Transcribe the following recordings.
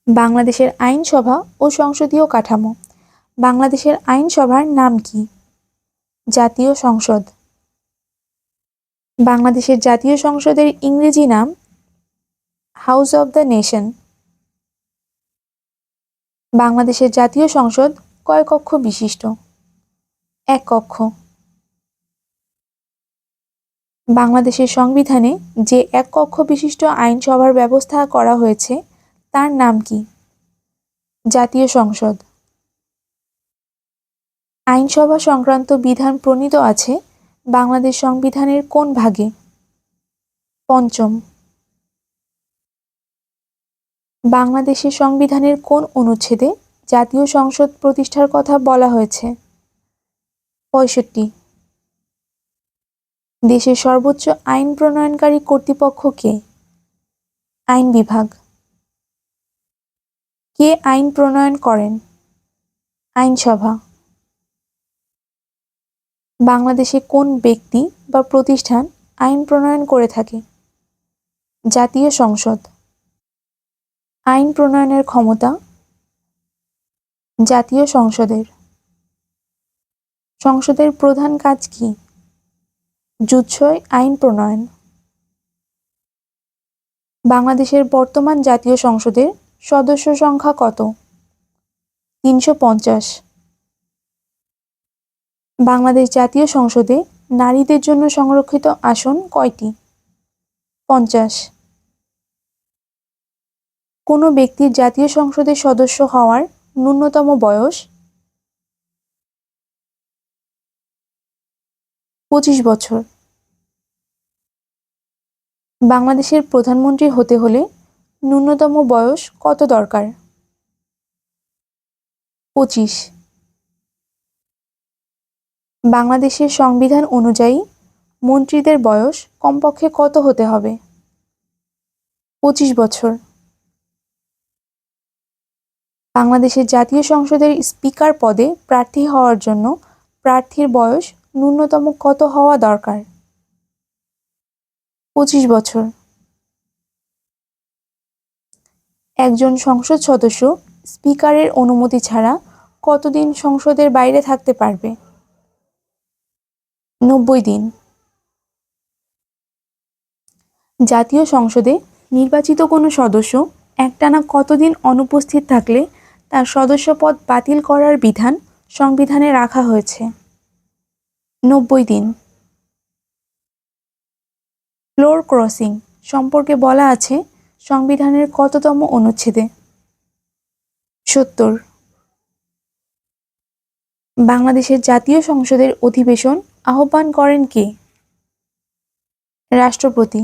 বাংলাদেশের আইনসভা ও সংসদীয় কাঠামো। বাংলাদেশের আইনসভার নাম কি? জাতীয় সংসদ। বাংলাদেশের জাতীয় সংসদের ইংরেজি নাম হাউস অব দ্য নেশন। বাংলাদেশের জাতীয় সংসদ কয় কক্ষ বিশিষ্ট? এক কক্ষ। বাংলাদেশের সংবিধানে যে এক কক্ষ বিশিষ্ট আইনসভার ব্যবস্থা করা হয়েছে তার নাম কি? জাতীয় সংসদ। আইনসভা সংক্রান্ত বিধান প্রণীত আছে বাংলাদেশ সংবিধানের কোন ভাগে? পঞ্চম। বাংলাদেশের সংবিধানের কোন অনুচ্ছেদে জাতীয় সংসদ প্রতিষ্ঠার কথা বলা হয়েছে? 65। দেশের সর্বোচ্চ আইন প্রণয়নকারী কর্তৃপক্ষ কে? আইন বিভাগ। কে আইন প্রণয়ন করেন? আইনসভা। বাংলাদেশে কোন ব্যক্তি বা প্রতিষ্ঠান আইন প্রণয়ন করে থাকে? জাতীয় সংসদ। আইন প্রণয়নের ক্ষমতা জাতীয় সংসদের। সংসদের প্রধান কাজ কি? জুৎসই আইন প্রণয়ন। বাংলাদেশের বর্তমান জাতীয় সংসদের সদস্য সংখ্যা কত? 350। বাংলাদেশ জাতীয় সংসদে নারীদের জন্য সংরক্ষিত আসন কয়টি? 50। কোনো ব্যক্তির জাতীয় সংসদের সদস্য হওয়ার ন্যূনতম বয়স? 25 বছর। বাংলাদেশের প্রধানমন্ত্রী হতে হলে ন্যূনতম বয়স কত দরকার? 25। বাংলাদেশের সংবিধান অনুযায়ী মন্ত্রীদের বয়স কমপক্ষে কত হতে হবে? 25 বছর। বাংলাদেশের জাতীয় সংসদের স্পিকার পদে প্রার্থী হওয়ার জন্য প্রার্থীর বয়স ন্যূনতম কত হওয়া দরকার? 25 বছর। একজন সংসদ সদস্য স্পিকারের অনুমতি ছাড়া কতদিন সংসদের বাইরে থাকতে পারবে? 90 দিন। জাতীয় সংসদে নির্বাচিত কোনো সদস্য একটানা কতদিন অনুপস্থিত থাকলে তার সদস্যপদ বাতিল করার বিধান সংবিধানে রাখা হয়েছে? 90 দিন। ফ্লোর ক্রসিং সম্পর্কে বলা আছে সংবিধানের কততম অনুচ্ছেদে? 70। বাংলাদেশের জাতীয় সংসদের অধিবেশন আহ্বান করেন কে? রাষ্ট্রপতি।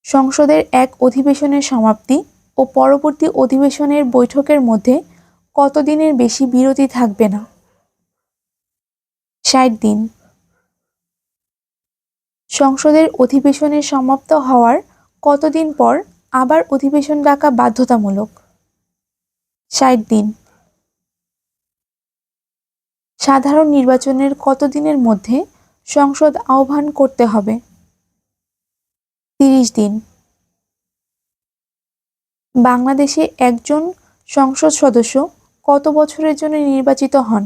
সংসদের এক অধিবেশনের সমাপ্তি ও পরবর্তী অধিবেশনের বৈঠকের মধ্যে কতদিনের বেশি বিরতি থাকবে না? 60 দিন। সংসদের অধিবেশনের সমাপ্ত হওয়ার কতদিন পর আবার অধিবেশন ডাকা বাধ্যতামূলক? 60 দিন। সাধারণ নির্বাচনের কতদিনের মধ্যে সংসদ আহ্বান করতে হবে? 30 দিন। বাংলাদেশে একজন সংসদ সদস্য কত বছরের জন্য নির্বাচিত হন?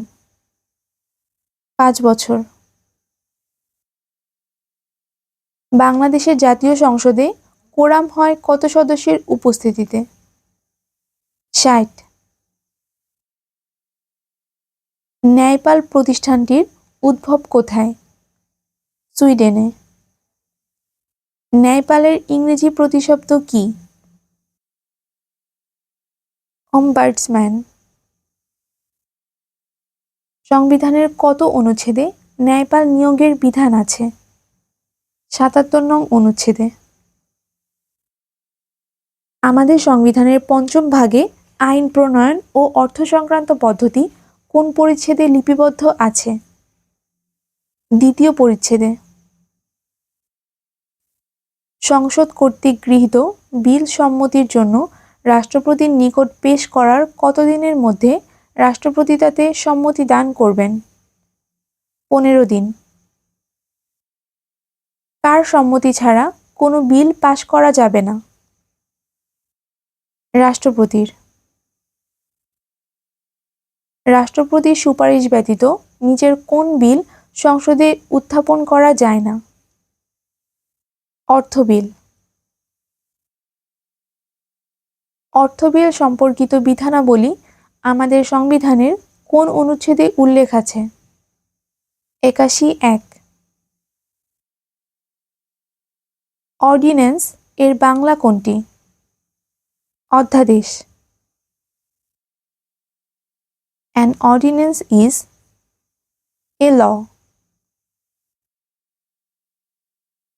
5 বছর। বাংলাদেশের জাতীয় সংসদে কোরাম হয় কত সদস্যের উপস্থিতিতে? 60। ন্যায়পাল প্রতিষ্ঠানটির উদ্ভব কোথায়? সুইডেনে। ন্যায়পালের ইংরেজি প্রতিশব্দ কি? অম্বার্ডসম্যান। সংবিধানের কত অনুচ্ছেদে ন্যায়পাল নিয়োগের বিধান আছে? 77 নং অনুচ্ছেদে। আমাদের সংবিধানের পঞ্চম ভাগে আইন প্রণয়ন ও অর্থ সংক্রান্ত পদ্ধতি কোন পরিচ্ছেদে লিপিবদ্ধ আছে? দ্বিতীয় পরিচ্ছেদে। সংসদ কর্তৃক গৃহীত বিল সম্মতির জন্য রাষ্ট্রপতির নিকট পেশ করার কতদিনের মধ্যে রাষ্ট্রপতি তাতে সম্মতি দান করবেন? 15 দিন। কার সম্মতি ছাড়া কোনো বিল পাশ করা যাবে না? রাষ্ট্রপতির। রাষ্ট্রপতির সুপারিশ ব্যতীত নিজের কোন বিল সংসদে উত্থাপন করা যায় না? অর্থ বিল। অর্থ বিল সম্পর্কিত বিধানাবলী আমাদের সংবিধানের কোন অনুচ্ছেদে উল্লেখ আছে? ৮১(১). অর্ডিন্যান্স এর বাংলা কোনটি? অধ্যাদেশ। An ordinance is a law.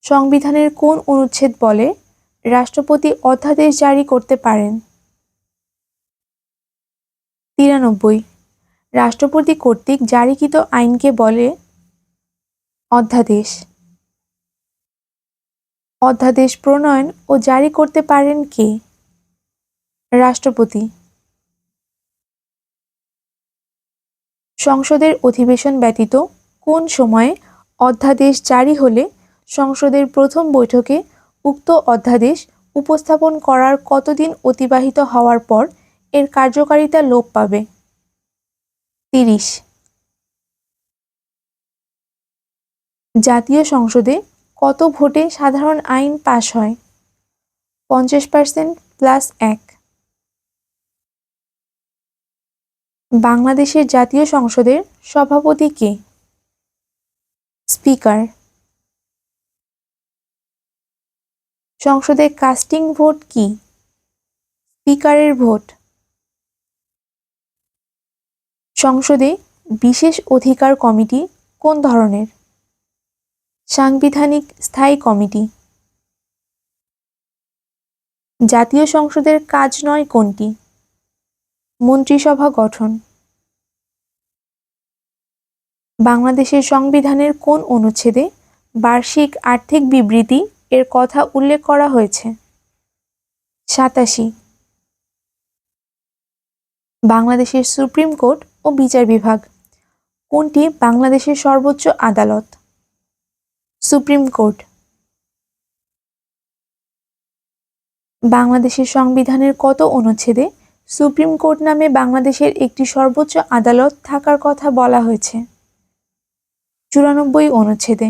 সংবিধানের কোন অনুচ্ছেদ বলে রাষ্ট্রপতি অধ্যাদেশ জারি করতে পারেন? ৯৩। রাষ্ট্রপতি কর্তৃক জারিকৃত আইনকে বলে? অধ্যাদেশ। অধ্যাদেশ প্রণয়ন ও জারি করতে পারেন কে? রাষ্ট্রপতি। সংসদের অধিবেশন ব্যতীত কোন সময়ে অধ্যাদেশ জারি হলে সংসদের প্রথম বৈঠকে উক্ত অধ্যাদেশ উপস্থাপন করার কতদিন অতিবাহিত হওয়ার পর এর কার্যকারিতা লোপ পাবে? ৩০। জাতীয় সংসদে কত ভোটে সাধারণ আইন পাস হয়? 50% + 1। বাংলাদেশের জাতীয় সংসদের সভাপতি কে? স্পিকার। সংসদে কাস্টিং ভোট কি? স্পিকারের ভোট। সংসদে বিশেষ অধিকার কমিটি কোন ধরনের? সাংবিধানিক স্থায়ী কমিটি। জাতীয় সংসদের কাজ নয় কোনটি? মন্ত্রিসভা গঠন। বাংলাদেশের সংবিধানের কোন অনুচ্ছেদে বার্ষিক আর্থিক বিবৃতি এর কথা উল্লেখ করা হয়েছে? ৮৭। বাংলাদেশের সুপ্রিম কোর্ট ও বিচার বিভাগ কোনটি বাংলাদেশের সর্বোচ্চ আদালত? Supreme court. বাংলাদেশের সংবিধানের কত অনুচ্ছেদে সুপ্রিম কোর্ট নামে বাংলাদেশের একটি সর্বোচ্চ আদালত থাকার কথা বলা হয়েছে? ৯৪ অনুচ্ছেদে।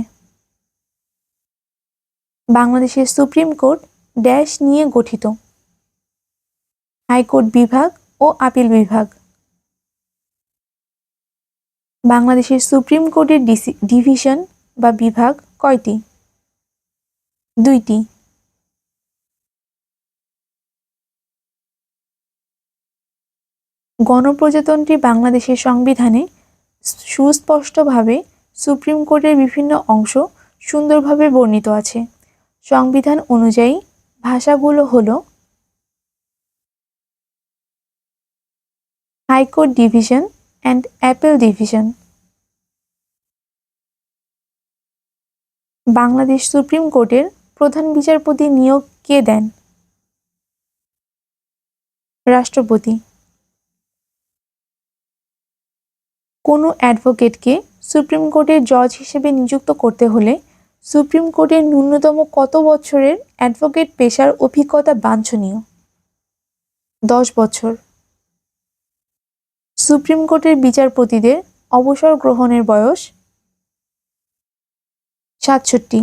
বাংলাদেশের সুপ্রিম কোর্ট ড্যাশ নিয়ে গঠিত? হাইকোর্ট বিভাগ ও আপিল বিভাগ। বাংলাদেশের সুপ্রিম কোর্টের ডিভিশন বা বিভাগ কয়টি? ২টি। গণপ্রজাতন্ত্রী বাংলাদেশের সংবিধানে সুস্পষ্টভাবে সুপ্রিম কোর্টের বিভিন্ন অংশ সুন্দরভাবে বর্ণিত আছে। সংবিধান অনুযায়ী ভাষাগুলো হলো high court division and Apple division. Bangladesh supreme কোর্টের প্রধান বিচারপতি নিয়োগ কে দেন? রাষ্ট্রপতি। কোনো অ্যাডভোকেটকে সুপ্রিম কোর্টের জজ হিসেবে নিযুক্ত করতে হলে সুপ্রিম কোর্টের ন্যূনতম কত বছরের অ্যাডভোকেট পেশার অভিজ্ঞতা বাঞ্ছনীয়? 10 বছর। সুপ্রিম কোর্টের বিচারপতিদের অবসর গ্রহণের বয়স? ৬৭।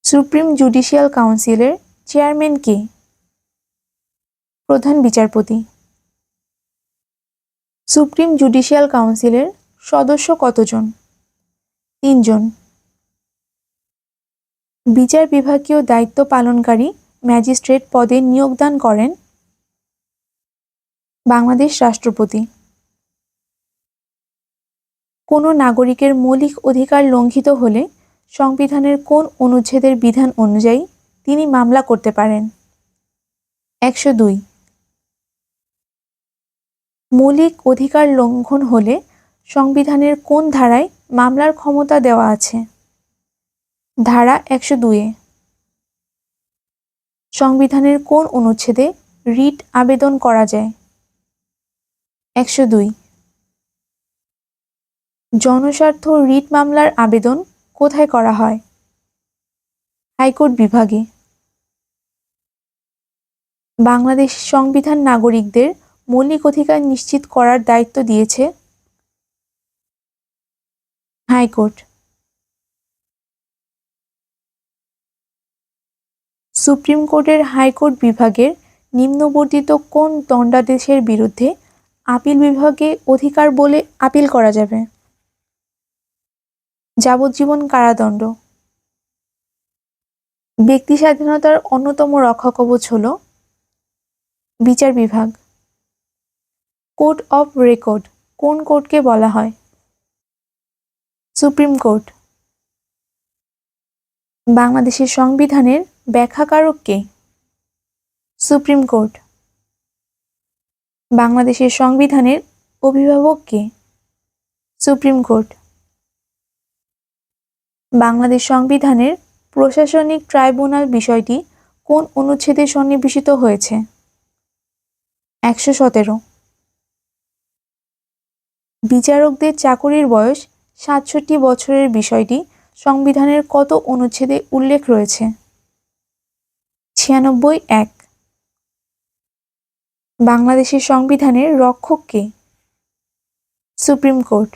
সুপ্রিম জুডিশিয়াল কাউন্সিলের চেয়ারম্যান কে? প্রধান বিচারপতি। সুপ্রিম জুডিশিয়াল কাউন্সিলের সদস্য কতজন? ৩ জন। বিচার বিভাগীয় দায়িত্ব পালনকারী ম্যাজিস্ট্রেট পদে নিয়োগদান করেন? বাংলাদেশ রাষ্ট্রপতি। কোনো নাগরিকের মৌলিক অধিকার লঙ্ঘিত হলে সংবিধানের কোন অনুচ্ছেদের বিধান অনুযায়ী তিনি মামলা করতে পারেন? ১০২। মৌলিক অধিকার লঙ্ঘন হলে সংবিধানের কোন ধারায় মামলার ক্ষমতা দেওয়া আছে? ধারা ১০২-এ। সংবিধানের কোন অনুচ্ছেদে রিট আবেদন করা যায়? ১০২। জনস্বার্থ রিট মামলার আবেদন কোথায় করা হয়? হাইকোর্ট বিভাগে। বাংলাদেশ সংবিধান নাগরিকদের মৌলিক অধিকার নিশ্চিত করার দায়িত্ব দিয়েছে হাইকোর্ট। সুপ্রিম কোর্টের হাইকোর্ট বিভাগের নিম্নবর্ণিত কোন দণ্ডাদেশের বিরুদ্ধে আপিল বিভাগে অধিকার বলে আপিল করা যাবে? যাবজ্জীবন কারাদণ্ড। ব্যক্তি স্বাধীনতার অন্যতম রক্ষাকবচ হল বিচার বিভাগ। কোর্ট অফ রেকর্ড কোন কোর্টকে বলা হয়? Supreme court. বাংলাদেশের সংবিধানের ব্যাখ্যাকারক কে? Supreme court. বাংলাদেশের সংবিধানের অভিভাবক কে? Supreme court. বাংলাদেশ সংবিধানের প্রশাসনিক ট্রাইব্যুনাল বিষয়টি কোন অনুচ্ছেদে সন্নিবেশিত হয়েছে? 117। বিচারকদের চাকুরির বয়স 67 বছরের বিষয়টি সংবিধানের কত অনুচ্ছেদে উল্লেখ রয়েছে? 96(1)। বাংলাদেশের সংবিধানের রক্ষক কে? Supreme court.